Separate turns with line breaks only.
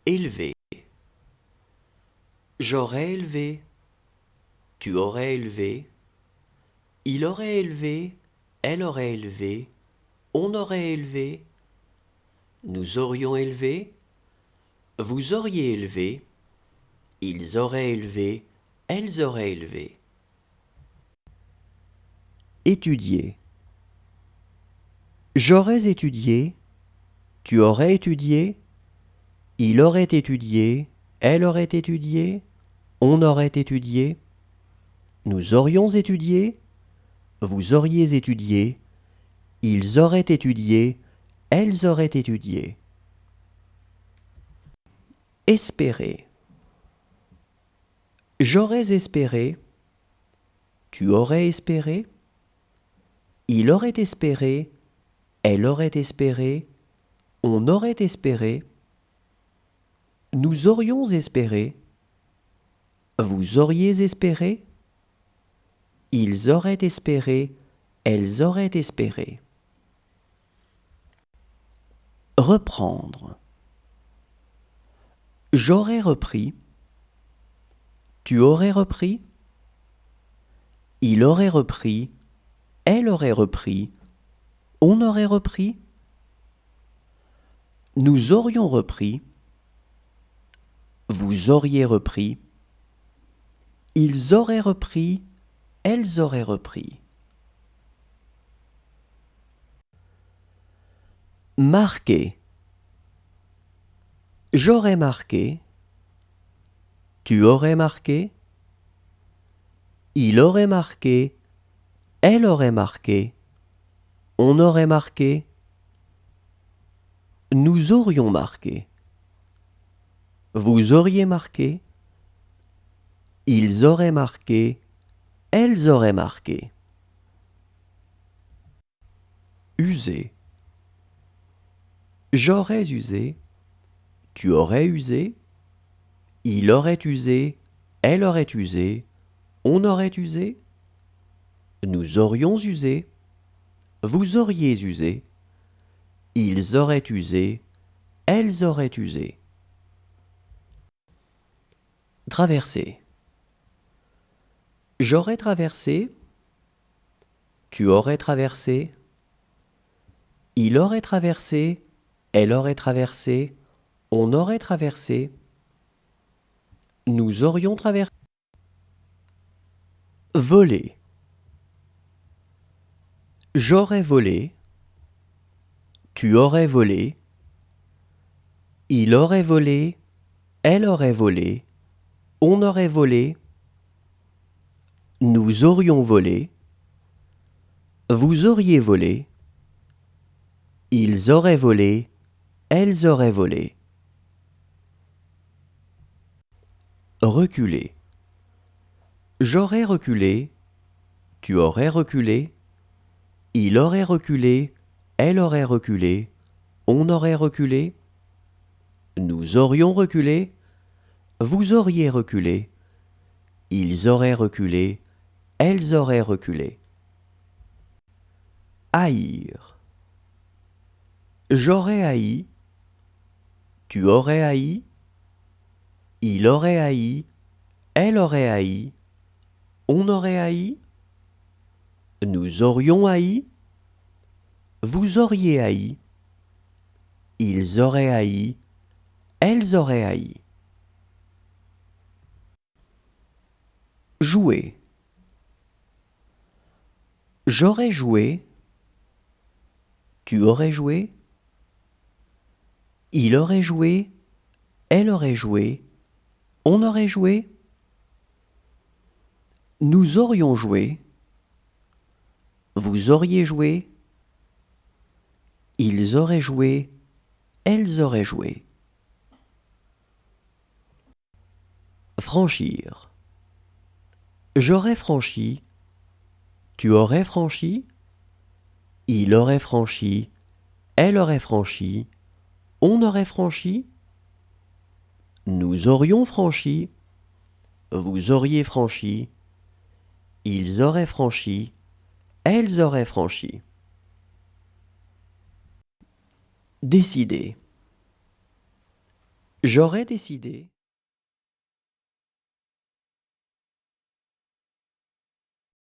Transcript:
Élever. J'aurais élevé. Tu aurais élevé. Il aurait élevé. Elle aurait élevé. On aurait élevé. Nous aurions élevé. Vous auriez élevé. Ils auraient élevé. Elles auraient élevé. Étudier. J'aurais étudié. Tu aurais étudié. Il aurait étudié. Elle aurait étudié. On aurait étudié. Nous aurions étudié. Vous auriez étudié. Ils auraient étudié. Elles auraient étudié. Espérer. J'aurais espéré. Tu aurais espéré. Il aurait espéré. Elle aurait espéré. On aurait espéré. Nous aurions espéré. Vous auriez espéré. Ils auraient espéré. Elles auraient espéré. Reprendre. J'aurais repris. Tu aurais repris. Il aurait repris. Elle aurait repris. On aurait repris. Nous aurions repris. Vous auriez repris. Ils auraient repris. Elles auraient repris. Marquer. J'aurais marqué. Tu aurais marqué. Il aurait marqué. Elle aurait marqué. On aurait marqué. Nous aurions marqué. Vous auriez marqué. Ils auraient marqué. Elles auraient marqué. User. J'aurais usé. Tu aurais usé. Il aurait usé. Elle aurait usé. On aurait usé. Nous aurions usé. Vous auriez usé. Ils auraient usé. Elles auraient usé. Traverser. J'aurais traversé. Tu aurais traversé. Il aurait traversé. Elle aurait traversé. On aurait traversé. Nous aurions traversé. Voler. J'aurais volé. Tu aurais volé. Il aurait volé. Elle aurait volé. On aurait volé. Nous aurions volé. Vous auriez volé. Ils auraient volé. Elles auraient volé. Reculer. J'aurais reculé. Tu aurais reculé. Il aurait reculé. Elle aurait reculé. On aurait reculé. Nous aurions reculé. Vous auriez reculé. Ils auraient reculé. Elles auraient reculé. Haïr. J'aurais haï. Tu aurais haï. Il aurait haï. Elle aurait haï. On aurait haï. Nous aurions haï. Vous auriez haï. Ils auraient haï. Elles auraient haï. Jouer. J'aurais joué. Tu aurais joué. Il aurait joué. Elle aurait joué. On aurait joué. Nous aurions joué. Vous auriez joué. Ils auraient joué. Elles auraient joué. Franchir. J'aurais franchi. Tu aurais franchi. Il aurait franchi. Elle aurait franchi. On aurait franchi. Nous aurions franchi. Vous auriez franchi. Ils auraient franchi. Elles auraient franchi. Décider. J'aurais décidé.